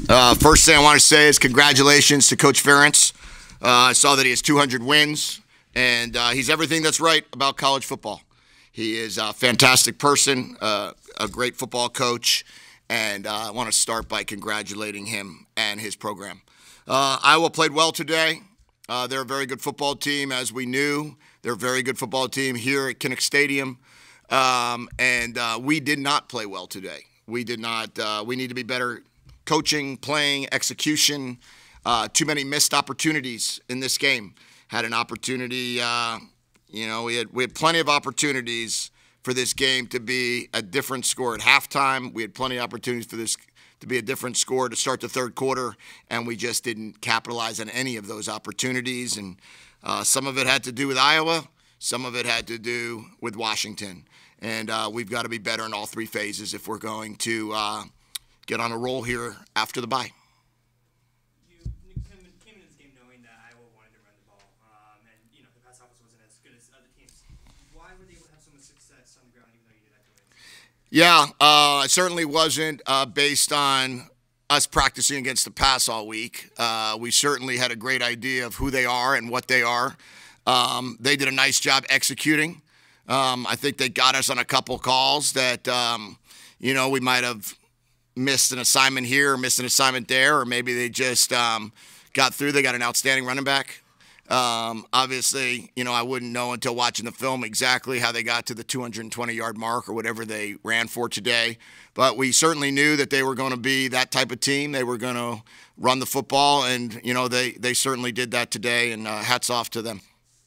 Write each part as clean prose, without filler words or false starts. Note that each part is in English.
First thing I want to say is congratulations to Coach Ferentz. I saw that he has 200 wins, and he's everything that's right about college football. He is a fantastic person, a great football coach, and I want to start by congratulating him and his program. Iowa played well today. They're a very good football team, as we knew. They're a very good football team here at Kinnick Stadium, and we did not play well today. We did not. We need to be better coaching, playing, execution. Too many missed opportunities in this game. Had an opportunity, we had plenty of opportunities for this game to be a different score at halftime. We had plenty of opportunities for this to be a different score to start the third quarter, and we just didn't capitalize on any of those opportunities. And some of it had to do with Iowa. Some of it had to do with Washington. And we've got to be better in all three phases if we're going to get on a roll here after the bye. You came into this game knowing that Iowa wanted to run the ball, and the pass offense wasn't as good as other teams. Why were they able to have so much success on the ground, even though you did that going? Yeah, it certainly wasn't based on us practicing against the pass all week. We certainly had a great idea of who they are and what they are. They did a nice job executing. I think they got us on a couple calls that, we might have missed an assignment here, or missed an assignment there, or maybe they just got through. They got an outstanding running back. Obviously, I wouldn't know until watching the film exactly how they got to the 220-yard mark or whatever they ran for today. But we certainly knew that they were going to be that type of team. They were going to run the football, and, they certainly did that today, and hats off to them.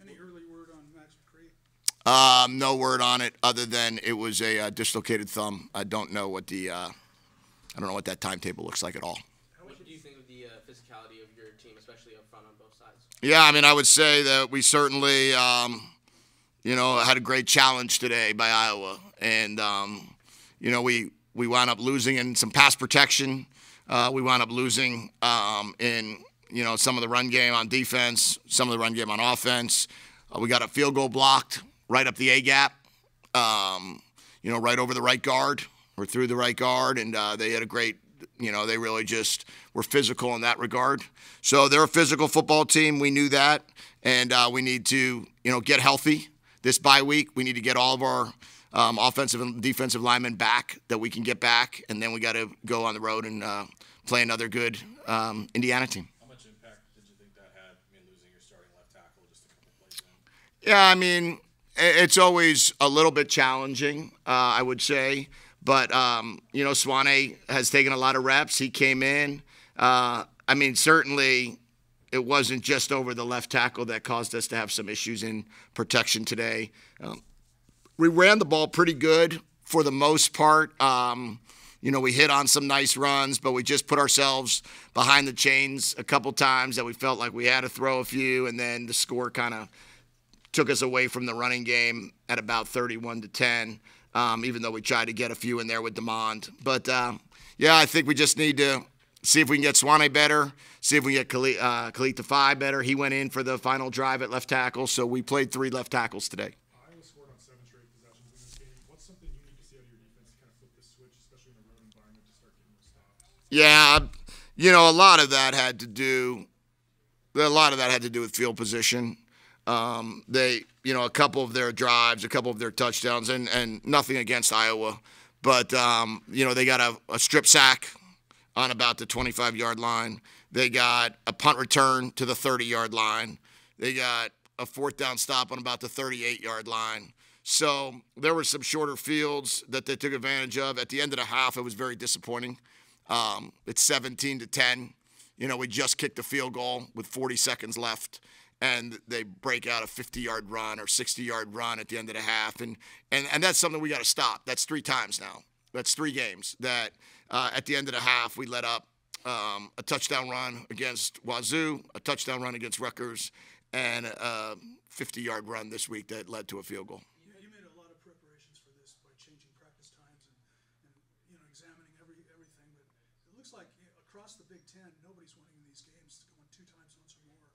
Any early word on Max McCree? No word on it other than it was a dislocated thumb. I don't know what that timetable looks like at all. What do you think of the physicality of your team, especially up front on both sides? Yeah, I would say that we certainly, had a great challenge today by Iowa. And, we wound up losing in some pass protection. We wound up losing in, some of the run game on defense, some of the run game on offense. We got a field goal blocked right up the A-gap, right over the right guard. Or through the right guard, and they had a great, they really just were physical in that regard. So they're a physical football team. We knew that, and we need to, get healthy this bye week. We need to get all of our offensive and defensive linemen back that we can get back, and then we got to go on the road and play another good Indiana team. How much impact did you think that had? Losing your starting left tackle just a couple plays in? Yeah, it's always a little bit challenging, I would say. But, Swanee has taken a lot of reps. He came in. Certainly it wasn't just over the left tackle that caused us to have some issues in protection today. We ran the ball pretty good for the most part. We hit on some nice runs, but we just put ourselves behind the chains a couple times that we felt like we had to throw a few, and then the score kind of took us away from the running game at about 31-10. Even though we tried to get a few in there with Demond. But, I think we just need to see if we can get Swanee better, see if we can get Khalid Tafai better. He went in for the final drive at left tackle, so we played 3 left tackles today. Iowa scored on 7 straight possessions in this game. What's something you need to see out of your defense to kind of flip this switch, especially in a road environment, to start getting those stops? Yeah, a lot of that had to do with field position. A couple of their drives, a couple of their touchdowns, and nothing against Iowa. But, they got a strip sack on about the 25-yard line. They got a punt return to the 30-yard line. They got a 4th down stop on about the 38-yard line. So there were some shorter fields that they took advantage of. At the end of the half, it was very disappointing. It's 17-10. We just kicked a field goal with 40 seconds left. And they break out a 50-yard run or 60-yard run at the end of the half. And that's something we got to stop. That's 3 times now. That's 3 games that at the end of the half we let up a touchdown run against Wazoo, a touchdown run against Rutgers, and a 50-yard run this week that led to a field goal. You made a lot of preparations for this by changing practice times and examining everything. But it looks like across the Big Ten, nobody's winning these games going 2 times once or more.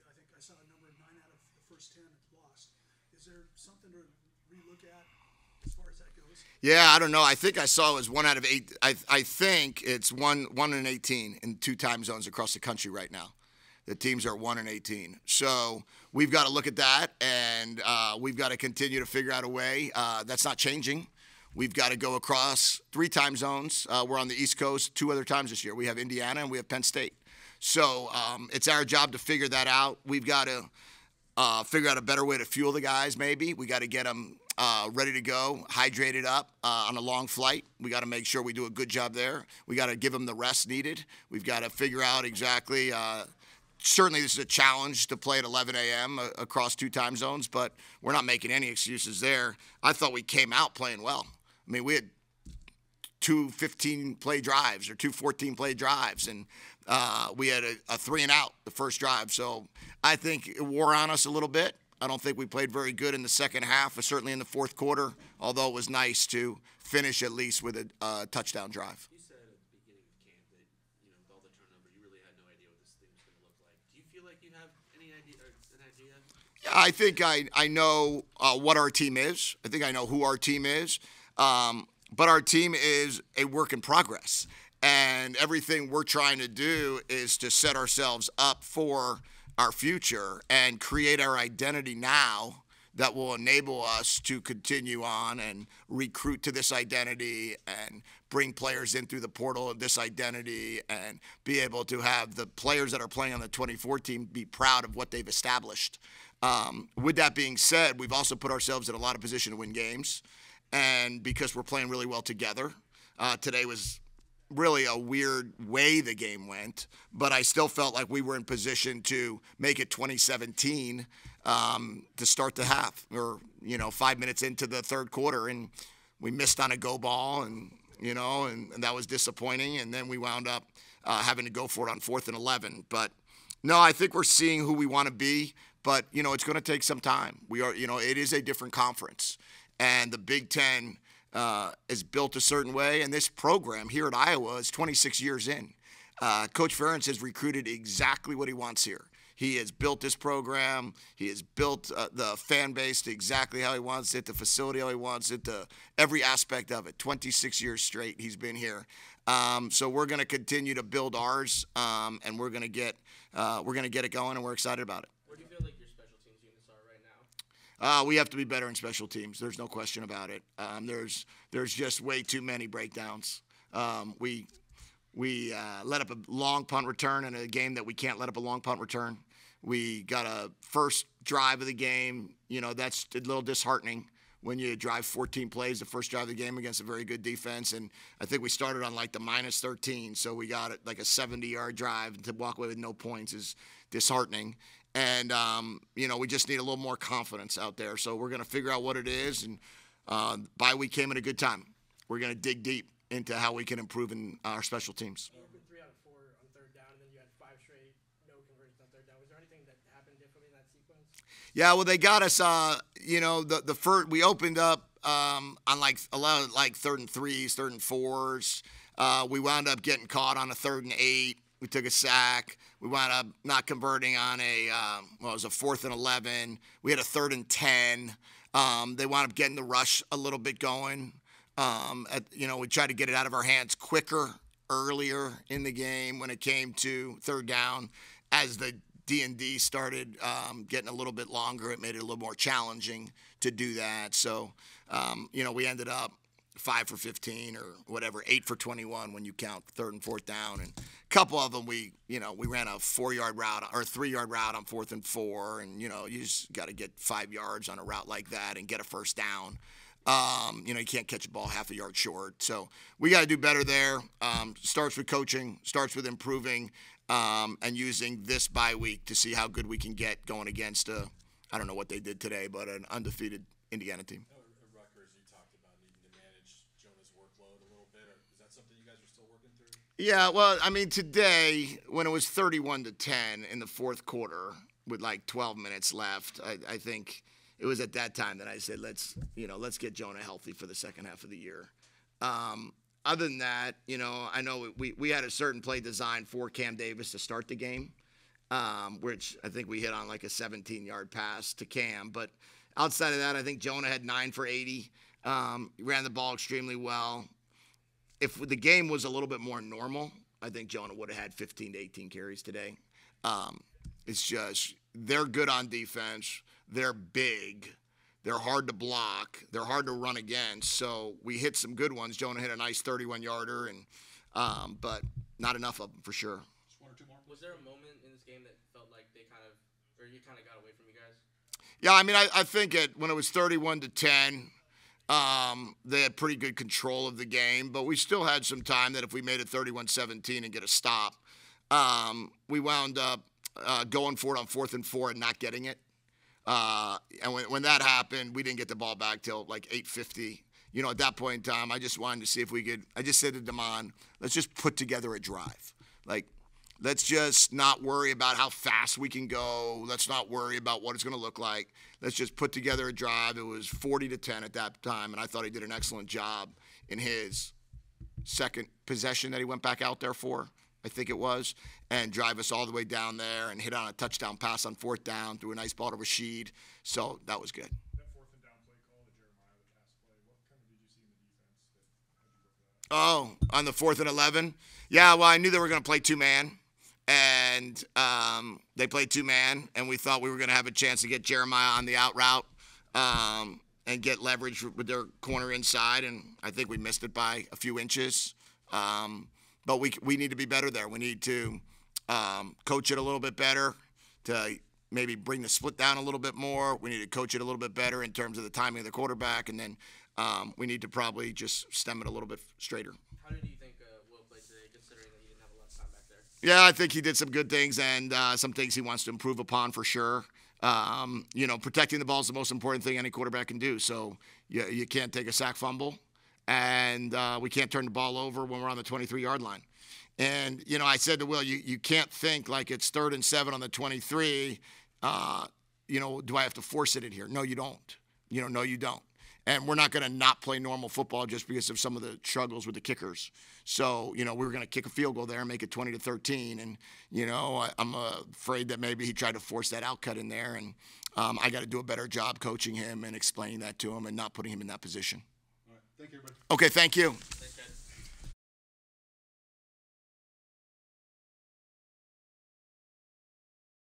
I think I saw a number of 9 out of the first 10 lost. Is there something to relook at as far as that goes? Yeah, I don't know. I think I saw it was 1 out of 8. I think it's 1 in 18 in 2 time zones across the country right now. The teams are 1 in 18. So we've got to look at that, and we've got to continue to figure out a way. That's not changing. We've got to go across 3 time zones. We're on the East Coast 2 other times this year. We have Indiana and we have Penn State. So it's our job to figure that out. We've got to figure out a better way to fuel the guys maybe. We got to get them ready to go, hydrated up on a long flight. We got to make sure we do a good job there. We got to give them the rest needed. We've got to figure out exactly certainly this is a challenge to play at 11 a.m. Across 2 time zones, but we're not making any excuses there. I thought we came out playing well. I mean, we had 2 15-play drives or 2 14-play drives, and we had a 3-and-out the first drive. So I think it wore on us a little bit. I don't think we played very good in the second half, or certainly in the fourth quarter, although it was nice to finish at least with a touchdown drive. You said at the beginning of camp that, with all the turnover, you really had no idea what this thing was going to look like. Do you feel like you have any idea or an idea? Yeah, I think I know what our team is. I think I know who our team is. But our team is a work in progress. And everything we're trying to do is to set ourselves up for our future and create our identity now that will enable us to continue on and recruit to this identity and bring players in through the portal of this identity and be able to have the players that are playing on the 24 team be proud of what they've established. With that being said, we've also put ourselves in a lot of position to win games. And because we're playing really well together, today was really a weird way the game went, but I still felt like we were in position to make it 2017 to start the half, or 5 minutes into the third quarter, and we missed on a go ball, and that was disappointing, and then we wound up having to go for it on 4th and 11. But no, I think we're seeing who we want to be, but it's going to take some time. We are, it is a different conference. And the Big Ten is built a certain way, and this program here at Iowa is 26 years in. Coach Ferentz has recruited exactly what he wants here. He has built this program. He has built the fan base to exactly how he wants it, the facility how he wants it, every aspect of it. 26 years straight he's been here. So we're going to continue to build ours, and we're going to get it going, and we're excited about it. Where do you feel like your special teams units are right now? We have to be better in special teams. There's no question about it. There's just way too many breakdowns. We let up a long punt return in a game that we can't let up a long punt return. We got a first drive of the game. That's a little disheartening when you drive 14 plays the first drive of the game against a very good defense. And I think we started on like the -13, so we got it like a 70-yard drive, and to walk away with no points is disheartening. And, we just need a little more confidence out there. So we're going to figure out what it is. And bye week came at a good time. We're going to dig deep into how we can improve in our special teams. You opened 3 out of 4 on 3rd down, and then you had 5 straight no conversions on 3rd down. Was there anything that happened differently in that sequence? Yeah, well, they got us, the first, we opened up on a lot of 3rd and 3s, 3rd and 4s. We wound up getting caught on a 3rd and 8. We took a sack. We wound up not converting on it was a 4th and 11. We had a 3rd and 10. They wound up getting the rush a little bit going. We tried to get it out of our hands quicker, earlier in the game when it came to 3rd down. As the D&D started getting a little bit longer, it made it a little more challenging to do that. So, we ended up 5 for 15 or whatever, 8 for 21 when you count 3rd and 4th down. And a couple of them we ran a 4-yard route or a 3-yard route on 4th and 4. And, you just got to get 5 yards on a route like that and get a first down. You can't catch a ball half a yard short. So we got to do better there. Starts with coaching, starts with improving, and using this bye week to see how good we can get going against I don't know what they did today, but an undefeated Indiana team. Rutgers, you talked about needing to manage Jonah's workload a little bit. Is that something you guys are still working through? Yeah, well, I mean, today, when it was 31-10 in the fourth quarter with like 12 minutes left, I think it was at that time that I said, let's get Jonah healthy for the second half of the year. Other than that, I know we had a certain play designed for Cam Davis to start the game, which I think we hit on like a 17-yard pass to Cam. But outside of that, I think Jonah had 9 for 80. Ran the ball extremely well. If the game was a little bit more normal, I think Jonah would have had 15 to 18 carries today. It's just they're good on defense. They're big. They're hard to block. They're hard to run against. So we hit some good ones. Jonah hit a nice 31-yarder, but not enough of them for sure. Just one or two more. Was there a moment in this game that felt like they kind of, or you kind of got away from you guys? Yeah, I mean, I think when it was 31-10, they had pretty good control of the game, but we still had some time that if we made it 31-17 and get a stop, we wound up going for it on 4th and 4 and not getting it. And when that happened, we didn't get the ball back till like 8:50. You know, at that point in time, I just wanted to see if we could. I just said to Damon, let's just put together a drive. Like, let's just not worry about how fast we can go. Let's not worry about what it's going to look like. Let's just put together a drive. It was 40-10 at that time, and I thought he did an excellent job in his second possession that he went back out there for, I think it was, and drive us all the way down there and hit on a touchdown pass on 4th down, threw a nice ball to Rashid. So that was good. That 4th and down play call to Jeremiah, the pass play, what kind of did you see in the defense? How'd you look at that? Oh, on the 4th and 11? Yeah, well, I knew they were going to play two-man, and they played two-man, and we thought we were going to have a chance to get Jeremiah on the out route and get leverage with their corner inside, and I think we missed it by a few inches. But we need to be better there. We need to coach it a little bit better to maybe bring the split down a little bit more. We need to coach it a little bit better in terms of the timing of the quarterback, and then we need to probably just stem it a little bit straighter. How did you think Will played today, considering that you didn't have a lot of time back there? Yeah, I think he did some good things and some things he wants to improve upon for sure. You know, protecting the ball is the most important thing any quarterback can do. So you can't take a sack fumble. And we can't turn the ball over when we're on the 23-yard line. And, you know, I said to Will, you can't think like it's 3rd and 7 on the 23. You know, do I have to force it in here? No, you don't. You know, no, you don't. And we're not going to not play normal football just because of some of the struggles with the kickers. So, you know, we were going to kick a field goal there and make it 20-13. And, you know, I'm afraid that maybe he tried to force that outcut in there. And I got to do a better job coaching him and explaining that to him and not putting him in that position. All right, thank you, everybody. Okay, thank you. Thanks, guys.